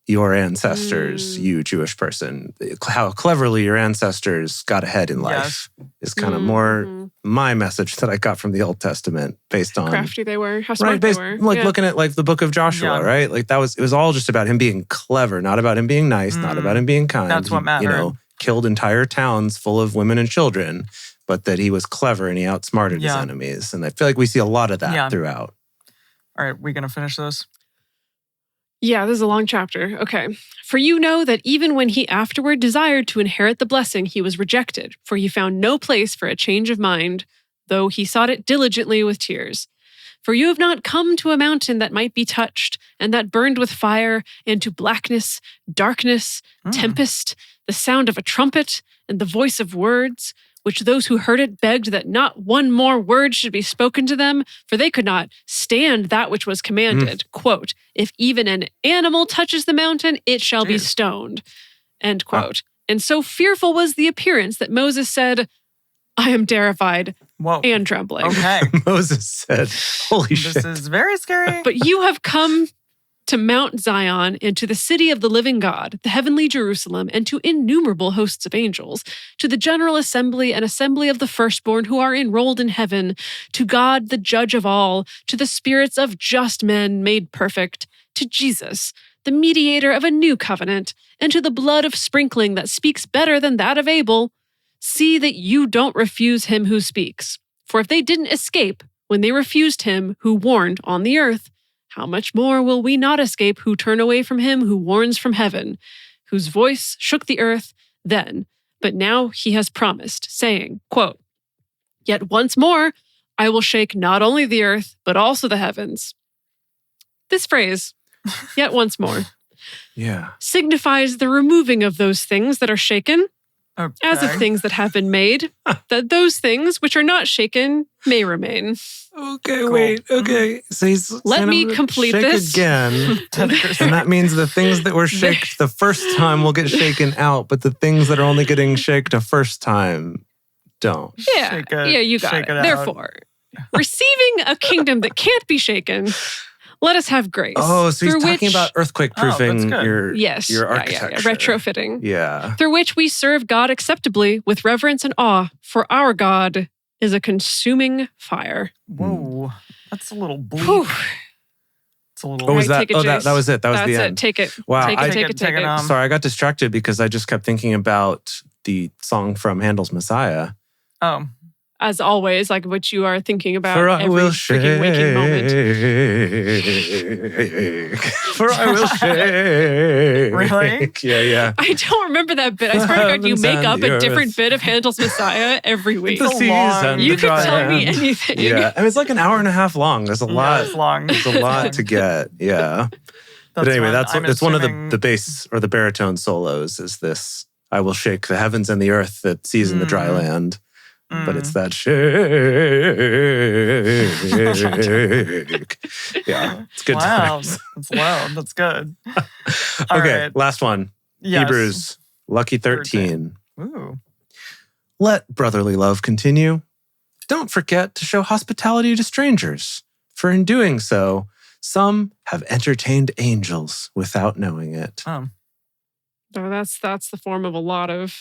your ancestors, you Jewish person, how cleverly your ancestors got ahead in life is kind of more my message that I got from the Old Testament based on crafty they were, how smart they were. Like looking at like the book of Joshua, right? Like it was all just about him being clever, not about him being nice, not about him being kind. That's what mattered. You know, killed entire towns full of women and children, but that he was clever and he outsmarted his enemies. And I feel like we see a lot of that throughout. All right, we gonna finish this? Yeah, this is a long chapter. Okay. For you know that even when he afterward desired to inherit the blessing, he was rejected, for he found no place for a change of mind, though he sought it diligently with tears. For you have not come to a mountain that might be touched, and that burned with fire, and to blackness, darkness, tempest, the sound of a trumpet, and the voice of words, which those who heard it begged that not one more word should be spoken to them, for they could not stand that which was commanded. Quote, if even an animal touches the mountain, it shall be stoned. End quote. And so fearful was the appearance that Moses said, I am terrified and trembling. Okay. Moses said, holy shit. This is very scary. But you have come to Mount Zion and to the city of the living God, the heavenly Jerusalem, and to innumerable hosts of angels, to the general assembly and assembly of the firstborn who are enrolled in heaven, to God, the judge of all, to the spirits of just men made perfect, to Jesus, the mediator of a new covenant, and to the blood of sprinkling that speaks better than that of Abel. See that you don't refuse him who speaks. For if they didn't escape when they refused him who warned on the earth, how much more will we not escape who turn away from him who warns from heaven, whose voice shook the earth then, but now he has promised, saying, quote, yet once more I will shake not only the earth, but also the heavens. This phrase, yet once more, signifies the removing of those things that are shaken, as of things that have been made, that those things which are not shaken may remain. Okay, wait. Okay. So let me complete this again. And that means the things that were shaked the first time will get shaken out, but the things that are only getting shaked a first time don't. Yeah, you got it. Therefore, receiving a kingdom that can't be shaken, let us have grace. Oh, so he's talking about earthquake-proofing your architecture. Retrofitting. Yeah. Through which we serve God acceptably with reverence and awe, for our God is a consuming fire. Whoa, that's a little bleak. Whew. It's a little. Oh, was that? Oh, that was it. That was the end. Take it. Wow. Take it. Sorry, I got distracted because I just kept thinking about the song from Handel's Messiah. Oh. As always, like what you are thinking about For I every will freaking waking moment. For I will shake. Really? Yeah. I don't remember that bit. I swear to God, you make up a different bit of Handel's Messiah every week. The season, you can tell me anything. Yeah, I mean, it's like an hour and a half long. There's a lot. It's long. There's a lot to get. Yeah. But anyway, that's one of the bass or the baritone solos is this, I will shake the heavens and the earth that sees in the dry land. but it's that shake. Yeah, it's good Wow, times. that's loud. That's good. Okay, right. last one. Yes. Hebrews, lucky 13. Ooh. Let brotherly love continue. Don't forget to show hospitality to strangers, for in doing so, some have entertained angels without knowing it. Oh. So that's the form of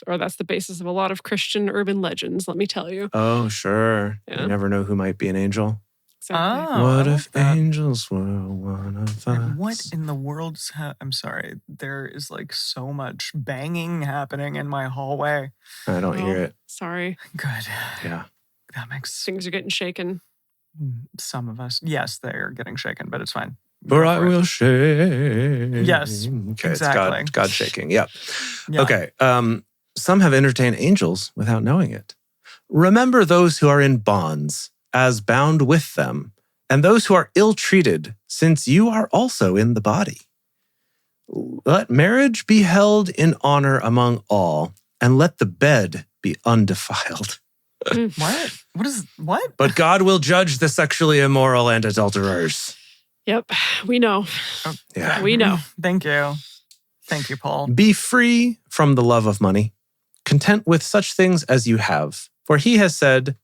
that's the basis of a lot of Christian urban legends, let me tell you. Oh, sure. Yeah. You never know who might be an angel. Exactly. Oh, What I if like that. angels were one of Like, us? what in the world I'm sorry. There is like so much banging happening in my hallway. I don't hear it. Sorry. Good. Yeah. That makes Things are getting shaken. some of us. Yes, they are getting shaken, but it's fine. For Go I for it. will shake. Yes, Okay, exactly. it's God shaking. Yep. Yeah. Okay. Some have entertained angels without knowing it. Remember those who are in bonds as bound with them, and those who are ill-treated, since you are also in the body. Let marriage be held in honor among all, and let the bed be undefiled. What? What? But God will judge the sexually immoral and adulterers. Yep, we know. Yeah. We know. Thank you. Thank you, Paul. Be free from the love of money, content with such things as you have. For he has said,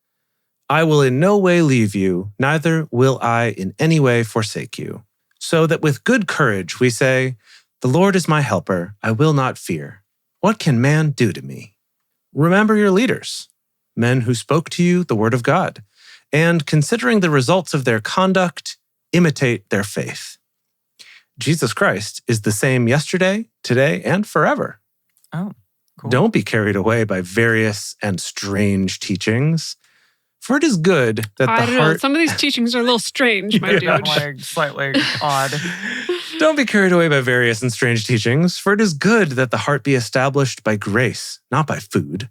I will in no way leave you, neither will I in any way forsake you. So that with good courage we say, the Lord is my helper, I will not fear. What can man do to me? Remember your leaders, men who spoke to you the word of God, and considering the results of their conduct, imitate their faith. Jesus Christ is the same yesterday, today, and forever. Oh, cool. Don't be carried away by various and strange teachings, for it is good that I the don't know. heart... Some of these teachings are a little strange, my Yeah. dude. Like slightly odd. Don't be carried away by various and strange teachings, for it is good that the heart be established by grace, not by food,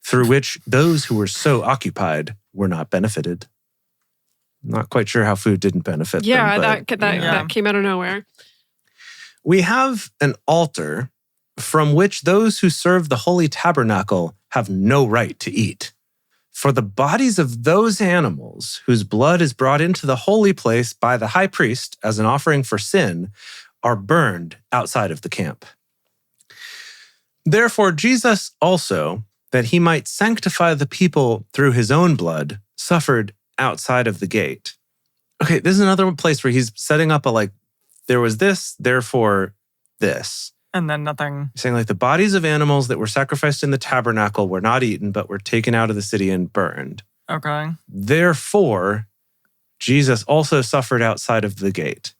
through which those who were so occupied were not benefited. Not quite sure how food didn't benefit Yeah, them. but, that came out of nowhere. We have an altar from which those who serve the holy tabernacle have no right to eat. For the bodies of those animals whose blood is brought into the holy place by the high priest as an offering for sin are burned outside of the camp. Therefore, Jesus also, that he might sanctify the people through his own blood, suffered outside of the gate. Okay, this is another place where he's setting up there was this, therefore this. And then nothing. Saying the bodies of animals that were sacrificed in the tabernacle were not eaten, but were taken out of the city and burned. Okay. Therefore, Jesus also suffered outside of the gate.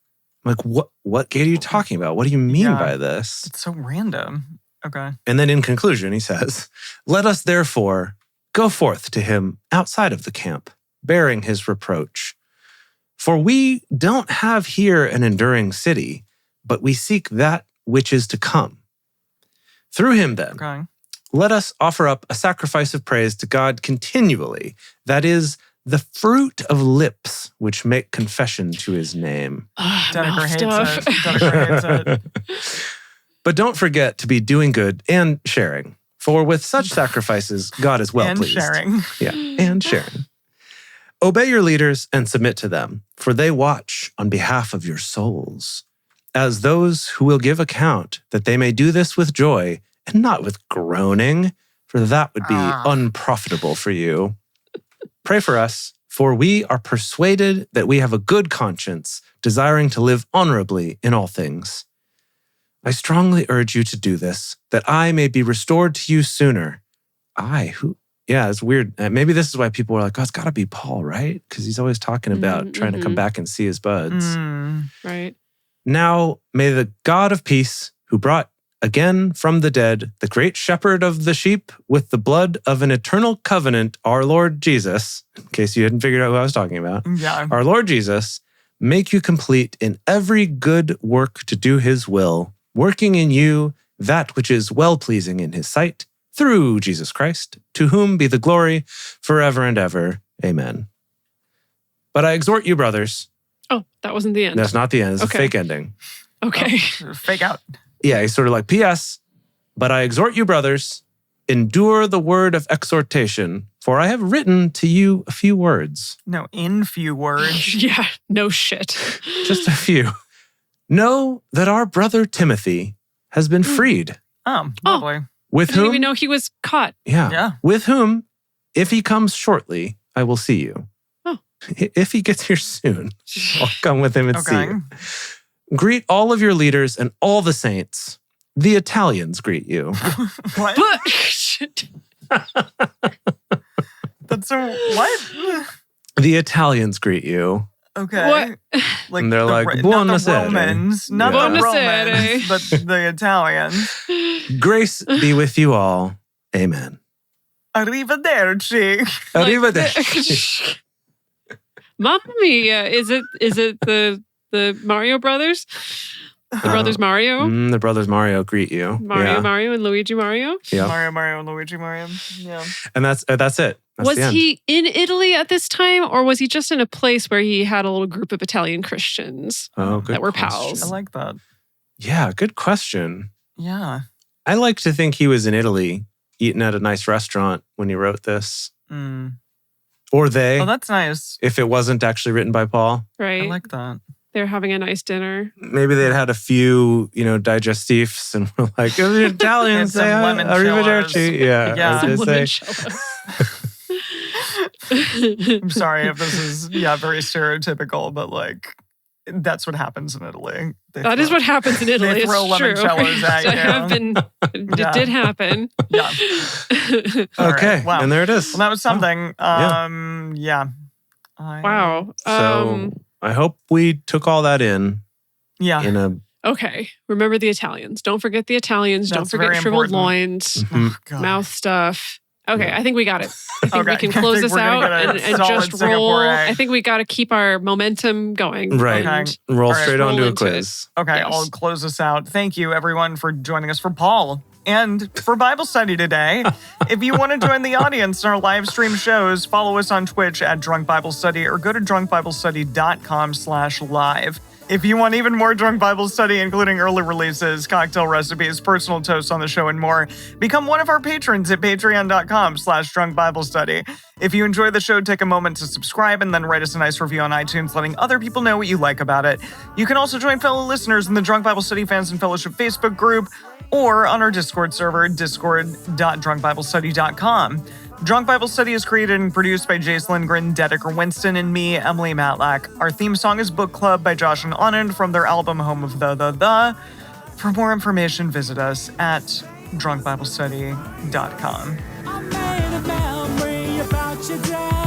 I'm like, what gate are you talking about? What do you mean by this? It's so random. Okay. And then in conclusion, he says, let us therefore go forth to him outside of the camp, bearing his reproach. For we don't have here an enduring city, but we seek that which is to come. Through him then, Okay. let us offer up a sacrifice of praise to God continually, that is, the fruit of lips which make confession to his name. Dedeker Mouth hates stuff. it. Dedeker hates it. But don't forget to be doing good and sharing, for with such sacrifices, God is well and pleased. sharing. Yeah, and sharing. Obey your leaders and submit to them, for they watch on behalf of your souls, as those who will give account, that they may do this with joy and not with groaning, for that would be unprofitable for you. Pray for us, for we are persuaded that we have a good conscience, desiring to live honorably in all things. I strongly urge you to do this, that I may be restored to you sooner. Yeah, it's weird. Maybe this is why people are like, oh, it's got to be Paul, right? Because he's always talking about trying to come back and see his buds. Right. Now, may the God of peace, who brought again from the dead the great shepherd of the sheep with the blood of an eternal covenant, our Lord Jesus, in case you hadn't figured out who I was talking about, Yeah. our Lord Jesus, make you complete in every good work to do his will, working in you that which is well-pleasing in his sight, through Jesus Christ, to whom be the glory forever and ever. Amen. But I exhort you, brothers. Oh, that wasn't the end. That's not the end. It's Okay. a fake ending. Okay. Fake out. Yeah, he's sort of like, P.S., but I exhort you, brothers, endure the word of exhortation, for I have written to you a few words. No, in few words. Yeah, no shit. Just a few. Know that our brother Timothy has been freed. Lovely. With I didn't whom? even know he was caught. Yeah. With whom, if he comes shortly, I will see you. Oh. If he gets here soon, I'll come with him and see Okay. you. Greet all of your leaders and all the saints. The Italians greet you. What? Shit. That's so what? The Italians greet you. Okay. What? Like And they're like, not the buonasera. Romans, not Yeah. the Buonasera. Romans, but the Italians. Grace be with you all. Amen. Arrivederci. Arrivederci. Mamma mia. Is it the Mario brothers? The brothers Mario? The brothers Mario greet you. Mario and Luigi Mario? Yeah. Mario, and Luigi Mario. Yeah. And that's it. That's Was the end. he in Italy at this time, or was he just in a place where he had a little group of Italian Christians good that were question. pals? I like that. Yeah, good question. Yeah. I like to think he was in Italy eating at a nice restaurant when he wrote this. Mm. Or they, Oh, that's nice. if it wasn't actually written by Paul. Right? I like that. They're having a nice dinner. Maybe they'd had a few, digestifs and were like, oh, the Italians And some say arrivederci. limoncellos. Yeah. Yeah. Or they say, I'm sorry if this is very stereotypical, but like that's what happens in Italy. That is what happens in Italy. They throw It's true. limoncellos at It Yeah. did happen. Yeah. All okay. right. Wow. And there it is. Well, that was something. Yeah. Wow. So I hope we took all that in Yeah. a Okay. Remember the Italians. Don't forget the Italians. Don't That's forget very shriveled important. loins, Oh, God. mouth stuff. Okay, Yeah. I think we got it. I think we Okay. can I close think this we're gonna out get a and solid just roll. Singapore egg. I think we got to keep our momentum going. Right. And roll All right, straight roll onto a into quiz. Okay, Yes. I'll close this out. Thank you, everyone, for joining us for Paul and for Bible study today. If you want to join the audience in our live stream shows, follow us on Twitch at Drunk Bible Study or go to drunkbiblestudy.com/live. If you want even more Drunk Bible Study, including early releases, cocktail recipes, personal toasts on the show, and more, become one of our patrons at patreon.com/drunkbiblestudy. If you enjoy the show, take a moment to subscribe and then write us a nice review on iTunes, letting other people know what you like about it. You can also join fellow listeners in the Drunk Bible Study Fans and Fellowship Facebook group or on our Discord server, discord.drunkbiblestudy.com. Drunk Bible Study is created and produced by Jace Lindgren, Dedeker Winston, and me, Emily Matlack. Our theme song is Book Club by Josh and Anand from their album Home of the. For more information, visit us at drunkbiblestudy.com. I made a memory about your dad.